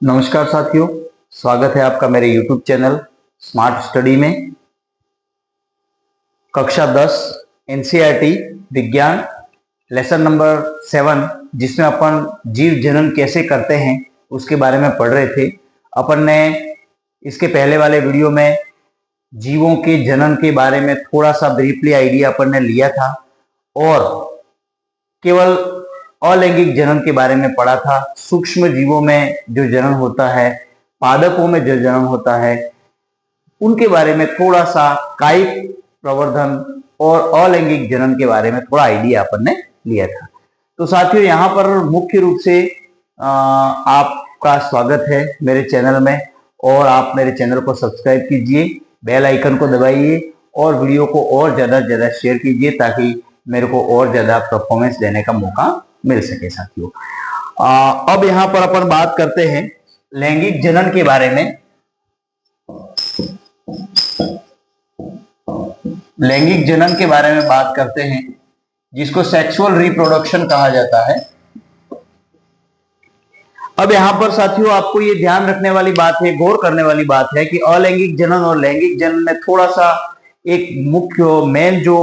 नमस्कार साथियों, स्वागत है आपका मेरे YouTube चैनल स्मार्ट स्टडी में। कक्षा 10 NCERT विज्ञान लेसन नंबर 7 जिसमें अपन जीव जनन कैसे करते हैं उसके बारे में पढ़ रहे थे। अपन ने इसके पहले वाले वीडियो में जीवों के जनन के बारे में थोड़ा सा ब्रीफली आइडिया अपन ने लिया था और केवल अलैंगिक जनन के बारे में पढ़ा था। सूक्ष्म जीवों में जो जनन होता है, पादपों में जो जनन होता है, उनके बारे में थोड़ा सा कायिक प्रवर्धन और अलैंगिक जनन के बारे में थोड़ा आइडिया अपन ने लिया था। तो साथियों, यहाँ पर मुख्य रूप से आपका स्वागत है मेरे चैनल में और आप मेरे चैनल को सब्सक्राइब कीजिए, बेल आइकन को दबाइए और वीडियो को और ज्यादा से ज्यादा शेयर कीजिए ताकि मेरे को और ज्यादा परफॉर्मेंस देने का मौका मिल सके। साथियों, अब यहाँ पर अपन बात करते हैं लैंगिक जनन के बारे में। लैंगिक जनन के बारे में बात करते हैं जिसको सेक्सुअल रिप्रोडक्शन कहा जाता है। अब यहाँ पर साथियों आपको ये ध्यान रखने वाली बात है, गौर करने वाली बात है कि अलैंगिक जनन और लैंगिक जनन में थोड़ा सा एक मुख्य मेन जो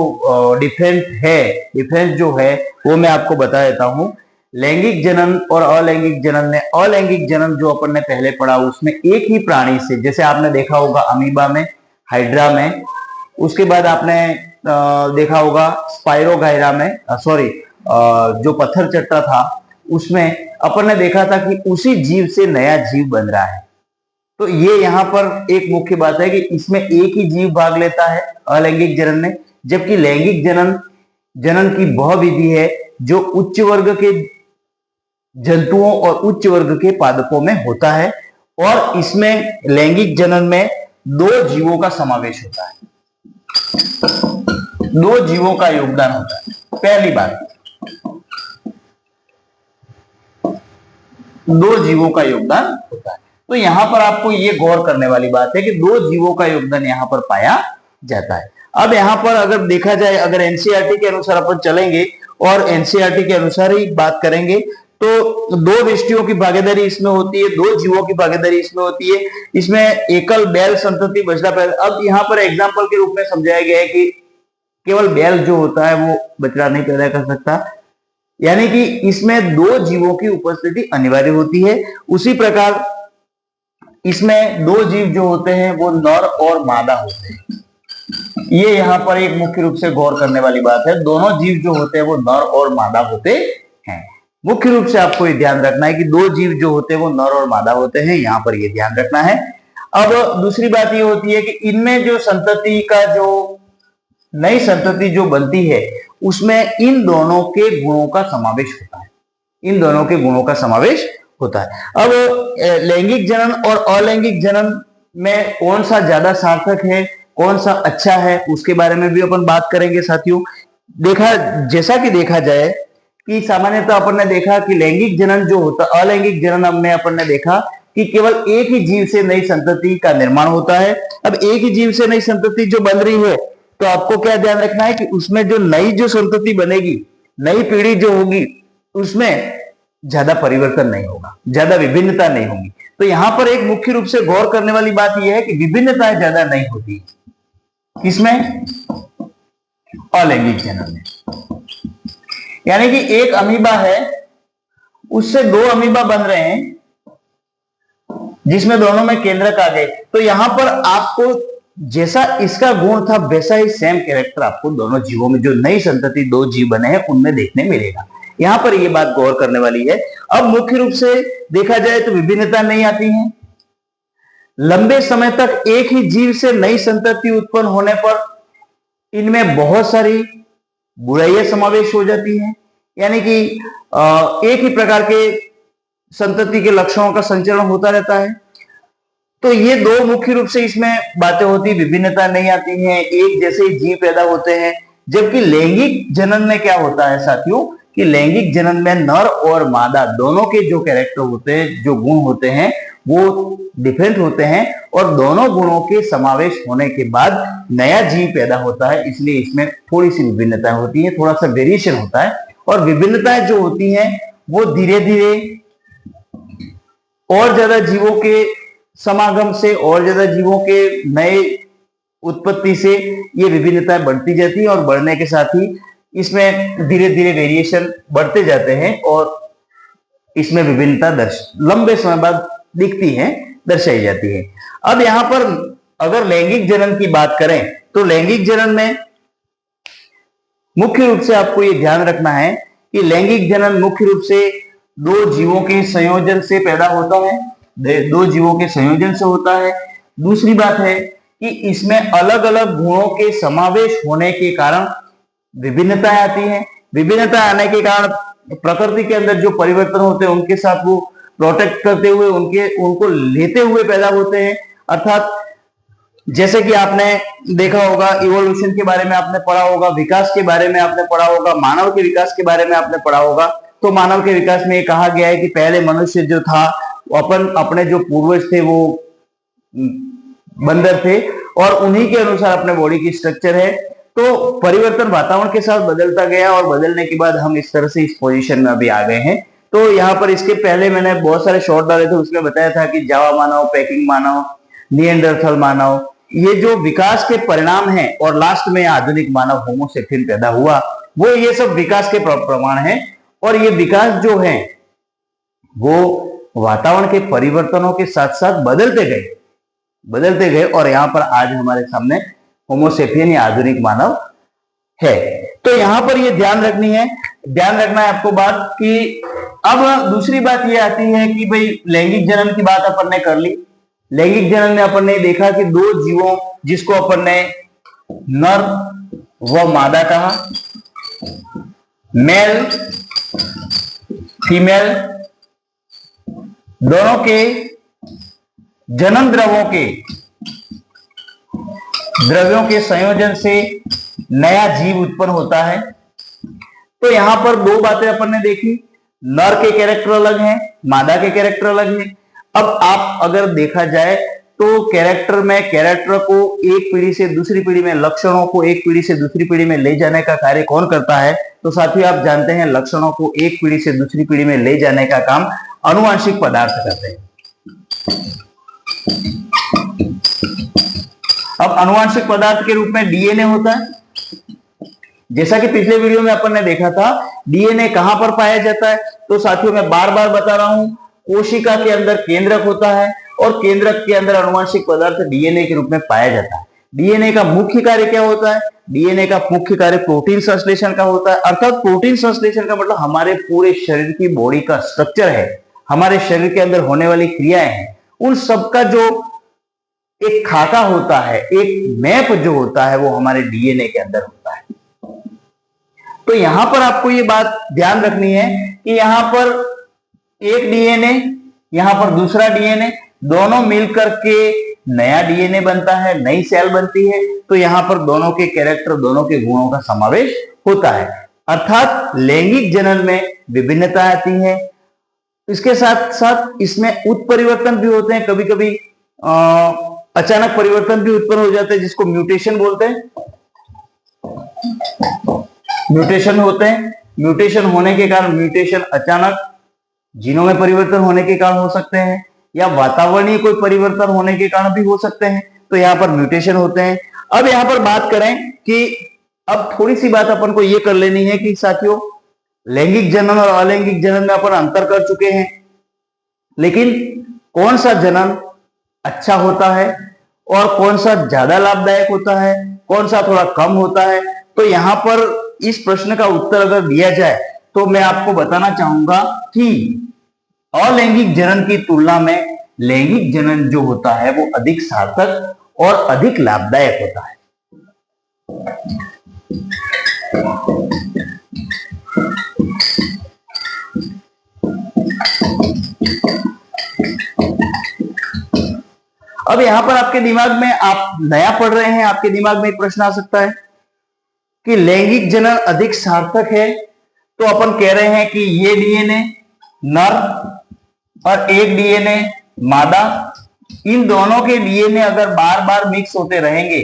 डिफरेंस जो है वो मैं आपको बता देता हूं। लैंगिक जनन और अलैंगिक जनन में, अलैंगिक जनन जो अपन ने पहले पढ़ा उसमें एक ही प्राणी से, जैसे आपने देखा होगा अमीबा में, हाइड्रा में, उसके बाद आपने देखा होगा स्पाइरोगाइरा में, जो पत्थर चट्टा था उसमें अपन ने देखा था कि उसी जीव से नया जीव बन रहा है। तो ये यहाँ पर एक मुख्य बात है कि इसमें एक ही जीव भाग लेता है अलैंगिक जनन में, जबकि लैंगिक जनन की वह विधि है जो उच्च वर्ग के जंतुओं और उच्च वर्ग के पादपों में होता है और इसमें लैंगिक जनन में दो जीवों का समावेश होता है, दो जीवों का योगदान होता है। पहली बात, दो जीवों का योगदान होता है। तो यहां पर आपको ये गौर करने वाली बात है कि दो जीवों का योगदान यहां पर पाया जाता है। अब यहां पर अगर देखा जाए, अगर एनसीईआरटी के अनुसार अपन चलेंगे और एनसीईआरटी के अनुसार ही बात करेंगे तो दो व्यक्तियों की भागीदारी इसमें होती है, दो जीवों की भागीदारी इसमें होती है। इसमें एकल बैल संतति बछड़ा पैदा। अब यहाँ पर एग्जाम्पल के रूप में समझाया गया है कि केवल बैल जो होता है वो बछड़ा नहीं पैदा कर सकता, यानी कि इसमें दो जीवों की उपस्थिति अनिवार्य होती है। उसी प्रकार इसमें दो जीव जो होते हैं वो नर और मादा होते हैं। ये यहाँ पर एक मुख्य रूप से गौर करने वाली बात है, दोनों जीव जो होते हैं वो नर और मादा होते हैं। मुख्य रूप से आपको ये ध्यान रखना है कि दो जीव जो होते हैं वो नर और मादा होते हैं, यहाँ पर ये ध्यान रखना है। अब दूसरी बात ये होती है कि इनमें जो संतति का जो नई संतति जो बनती है उसमें इन दोनों के गुणों का समावेश होता है, इन दोनों के गुणों का समावेश होता है। अब लैंगिक जनन और अलैंगिक जनन में कौन सा ज्यादा सार्थक है, कौन सा अच्छा है, उसके बारे में भी अपन बात करेंगे। साथियों, जैसा कि देखा जाए कि सामान्यतः अपन ने देखा कि लैंगिक जनन जो होता, अलैंगिक जनन में अपन ने देखा कि केवल एक ही जीव से नई संतति का निर्माण होता है। अब एक ही जीव से नई संतति जो बन रही है तो आपको क्या ध्यान रखना है कि उसमें जो नई जो संतति बनेगी, नई पीढ़ी जो होगी, उसमें ज्यादा परिवर्तन नहीं होगा, ज्यादा विभिन्नता नहीं होगी। तो यहां पर एक मुख्य रूप से गौर करने वाली बात यह है कि विभिन्नताएं ज्यादा नहीं होती किसमें, अलैंगिक जनन में। यानी कि एक अमीबा है, उससे दो अमीबा बन रहे हैं जिसमें दोनों में केंद्रक आ गए। तो यहां पर आपको जैसा इसका गुण था वैसा ही सेम कैरेक्टर आपको दोनों जीवों में, जो नई संतति दो जीव बने हैं उनमें देखने मिलेगा। यहां पर यह बात गौर करने वाली है। अब मुख्य रूप से देखा जाए तो विभिन्नता नहीं आती है। लंबे समय तक एक ही जीव से नई संतति उत्पन्न होने पर इनमें बहुत सारी बुराइयां समावेश हो जाती हैं, यानी कि एक ही प्रकार के संतति के लक्षणों का संचरण होता रहता है। तो ये दो मुख्य रूप से इसमें बातें होती, विभिन्नता नहीं आती है, एक जैसे ही जीव पैदा होते हैं। जबकि लैंगिक जनन में क्या होता है साथियों कि लैंगिक जनन में नर और मादा दोनों के जो कैरेक्टर होते हैं, जो गुण होते हैं वो डिफरेंट होते हैं और दोनों गुणों के समावेश होने के बाद नया जीव पैदा होता है। इसलिए इसमें थोड़ी सी विभिन्नता होती है, थोड़ा सा वेरिएशन होता है और विभिन्नताएं जो होती हैं वो धीरे धीरे और ज्यादा जीवों के समागम से, और ज्यादा जीवों के नए उत्पत्ति से ये विभिन्नताएं बढ़ती जाती है, और बढ़ने के साथ ही इसमें धीरे धीरे वेरिएशन बढ़ते जाते हैं, और इसमें विभिन्नता लंबे समय बाद दिखती है, दर्शाई जाती है। अब यहाँ पर अगर लैंगिक जनन की बात करें तो लैंगिक जनन में मुख्य रूप से आपको ये ध्यान रखना है कि लैंगिक जनन मुख्य रूप से दो जीवों के संयोजन से पैदा होता है, दो जीवों के संयोजन से होता है। दूसरी बात है कि इसमें अलग अलग गुणों के समावेश होने के कारण विभिन्नताएं आती हैं। विभिन्नता आने के कारण प्रकृति के अंदर जो परिवर्तन होते हैं उनके साथ वो प्रोटेक्ट करते हुए उनको लेते हुए पैदा होते हैं। अर्थात जैसे कि आपने देखा होगा, इवोल्यूशन के बारे में आपने पढ़ा होगा, विकास के बारे में आपने पढ़ा होगा, मानव के विकास के बारे में आपने पढ़ा होगा। तो मानव के विकास में ये कहा गया है कि पहले मनुष्य जो था अपने जो पूर्वज थे वो बंदर थे, और उन्हीं के अनुसार अपने बॉडी की स्ट्रक्चर है। तो परिवर्तन वातावरण के साथ बदलता गया, और बदलने के बाद हम इस तरह से इस पोजीशन में अभी आ गए हैं। तो यहाँ पर इसके पहले मैंने बहुत सारे शॉर्ट डाले थे, उसमें बताया था कि जावा मानव, पेकिंग मानव, निएंडरथल मानव, ये जो विकास के परिणाम हैं, और लास्ट में आधुनिक मानव होमो सेपियन पैदा हुआ, वो ये सब विकास के प्रमाण हैं। और ये विकास जो है वो वातावरण के परिवर्तनों के साथ साथ बदलते गए, और यहाँ पर आज हमारे सामने होमो सेपियन या आधुनिक मानव है। तो यहाँ पर ये ध्यान रखना है आपको बात कि अब दूसरी बात ये आती है कि भाई लैंगिक जनन की बात अपन ने कर ली। लैंगिक जनन में अपन ने देखा कि दो जीवों, जिसको अपन ने नर व मादा कहा, मेल फीमेल, दोनों के जनन द्रव्यों के संयोजन से नया जीव उत्पन्न होता है। तो यहां पर दो बातें अपन ने देखी, नर के कैरेक्टर अलग हैं, मादा के कैरेक्टर अलग हैं। अब आप अगर देखा जाए तो कैरेक्टर को एक पीढ़ी से दूसरी पीढ़ी में, लक्षणों को एक पीढ़ी से दूसरी पीढ़ी में ले जाने का कार्य कौन करता है? तो साथियों आप जानते हैं लक्षणों को एक पीढ़ी से दूसरी पीढ़ी में ले जाने का काम अनुवांशिक पदार्थ करते हैं। अब अनुवांशिक पदार्थ के रूप में डीएनए होता है। जैसा कि पिछले वीडियो में अपन ने देखा था, डीएनए कहां पर पाया जाता है? तो साथियों मैं बार बार बता रहा हूं, कोशिका के अंदर केंद्रक होता है, और केंद्रक के अंदर अनुवांशिक पदार्थ डीएनए के रूप में पाया जाता है। डीएनए का मुख्य कार्य क्या होता है? डीएनए का मुख्य कार्य प्रोटीन संश्लेषण का होता है। अर्थात प्रोटीन संश्लेषण का मतलब हमारे पूरे शरीर की बॉडी का स्ट्रक्चर है, हमारे शरीर के अंदर होने वाली क्रियाएं हैं, उन सबका जो एक खाका होता है, एक मैप जो होता है, वो हमारे डीएनए के अंदर होता है। तो यहां पर आपको ये बात ध्यान रखनी है कि यहां पर एक डीएनए, यहां पर दूसरा डीएनए, दोनों मिलकर के नया डीएनए बनता है, नई सेल बनती है। तो यहां पर दोनों के कैरेक्टर, दोनों के गुणों का समावेश होता है। अर्थात लैंगिक जनन में विभिन्नता आती है, इसके साथ साथ इसमें उत्परिवर्तन भी होते हैं। कभी कभी अचानक परिवर्तन भी उत्पन्न हो जाते हैं, जिसको म्यूटेशन बोलते हैं। म्यूटेशन होते हैं, म्यूटेशन होने के कारण, म्यूटेशन अचानक जीनों में परिवर्तन होने के कारण हो सकते हैं, या वातावरणीय कोई परिवर्तन होने के कारण भी हो सकते हैं। तो यहाँ पर म्यूटेशन होते हैं। अब यहाँ पर बात करें कि अब थोड़ी सी बात अपन को ये कर लेनी है कि साथियों लैंगिक जनन और अलैंगिक जनन में अपन अंतर कर चुके हैं, लेकिन कौन सा जनन अच्छा होता है और कौन सा ज्यादा लाभदायक होता है, कौन सा थोड़ा कम होता है, तो यहाँ पर इस प्रश्न का उत्तर अगर दिया जाए तो मैं आपको बताना चाहूंगा कि अलैंगिक जनन की तुलना में लैंगिक जनन जो होता है वो अधिक सार्थक और अधिक लाभदायक होता है। अब यहां पर आपके दिमाग में, आप नया पढ़ रहे हैं, आपके दिमाग में एक प्रश्न आ सकता है कि लैंगिक जनन अधिक सार्थक है, तो अपन कह रहे हैं कि ये डीएनए नर और एक डीएनए मादा, इन दोनों के डीएनए अगर बार बार मिक्स होते रहेंगे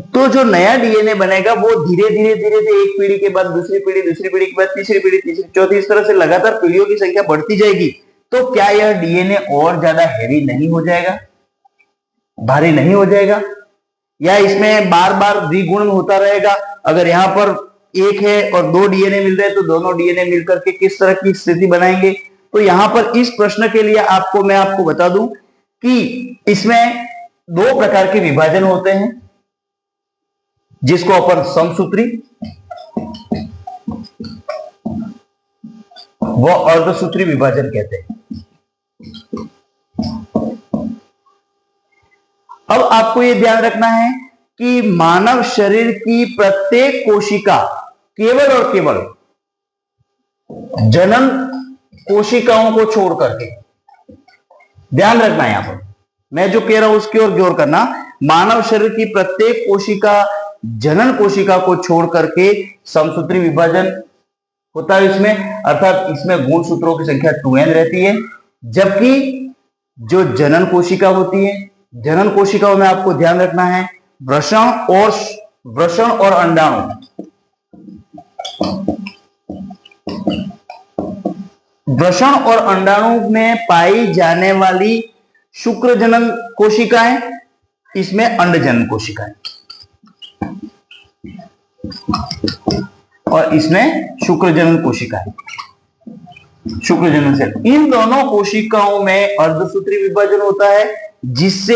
तो जो नया डीएनए बनेगा वो धीरे धीरे एक पीढ़ी के बाद दूसरी पीढ़ी के बाद तीसरी पीढ़ी, चौथी, इस तरह से लगातार पीढ़ियों की संख्या बढ़ती जाएगी। तो क्या यह डीएनए और ज्यादा हैवी नहीं हो जाएगा, भारी नहीं हो जाएगा, या इसमें बार बार द्विगुणन होता रहेगा? अगर यहाँ पर एक है और 2 डीएनए मिल रहे हैं तो दोनों डीएनए मिलकर के किस तरह की स्थिति बनाएंगे? तो यहाँ पर इस प्रश्न के लिए मैं आपको बता दूं कि इसमें 2 प्रकार के विभाजन होते हैं, जिसको अपन समसूत्री व अर्धसूत्री विभाजन कहते हैं। अब आपको यह ध्यान रखना है कि मानव शरीर की प्रत्येक कोशिका केवल और केवल जनन कोशिकाओं को छोड़ करके, ध्यान रखना है यहां पर मैं जो कह रहा हूं उसकी ओर गौर करना, मानव शरीर की प्रत्येक कोशिका जनन कोशिका को छोड़ करके समसूत्री विभाजन होता है इसमें, अर्थात इसमें गुणसूत्रों की संख्या 2n रहती है। जबकि जो जनन कोशिका होती है, जनन कोशिकाओं में आपको ध्यान रखना है वृषण और अंडाणु, वृषण और अंडाणु में पाई जाने वाली शुक्र जनन कोशिकाएं, इसमें अंड जनन कोशिकाएं, और इसमें शुक्र जनन कोशिकाएं, शुक्र जनन सेल। इन दोनों कोशिकाओं में अर्धसूत्री विभाजन होता है, जिससे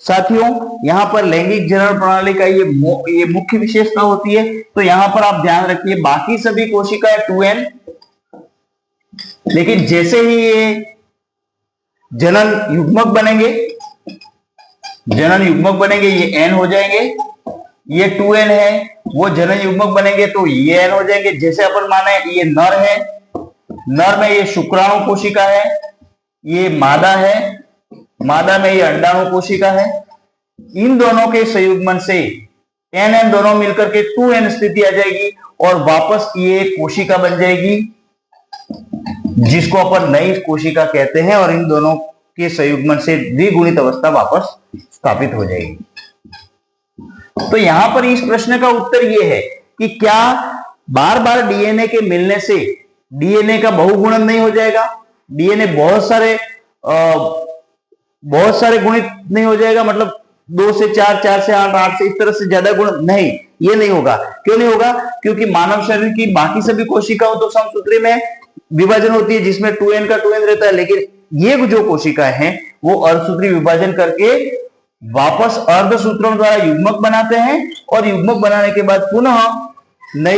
साथियों यहां पर लैंगिक जनन प्रणाली का ये मुख्य विशेषता होती है। तो यहां पर आप ध्यान रखिए, बाकी सभी कोशिकाएं 2n, लेकिन जैसे ही ये जनन युग्मक बनेंगे, ये n हो जाएंगे, ये 2n है, वो जनन युग्मक बनेंगे तो ये n हो जाएंगे। जैसे अपन माने ये नर है, नर में ये शुक्राणु कोशिका है, ये मादा है, मादा में ये अंडाणु कोशिका है। इन दोनों के संयुग्मन से n दोनों मिलकर के 2n स्थिति आ जाएगी और वापस ये कोशिका बन जाएगी, जिसको अपन नई कोशिका कहते हैं, और इन दोनों के संयुग्मन से द्विगुणित अवस्था वापस स्थापित हो जाएगी। तो यहां पर इस प्रश्न का उत्तर यह है कि क्या बार बार डीएनए के मिलने से डीएनए का बहुगुणन नहीं हो जाएगा, डीएनए बहुत सारे गुणित नहीं हो जाएगा, मतलब 2 से 4, 4 से 8, 8 से इस तरह से ज्यादा गुण नहीं, ये नहीं होगा। क्यों नहीं होगा? क्योंकि मानव शरीर की बाकी सभी कोशिकाओं तो समसूत्री में विभाजन होती है, जिसमें 2n का 2n रहता है, लेकिन ये जो कोशिकाएं हैं वो अर्धसूत्री विभाजन करके वापस अर्धसूत्रों द्वारा युग्मक बनाते हैं, और युग्मक बनाने के बाद पुनः नई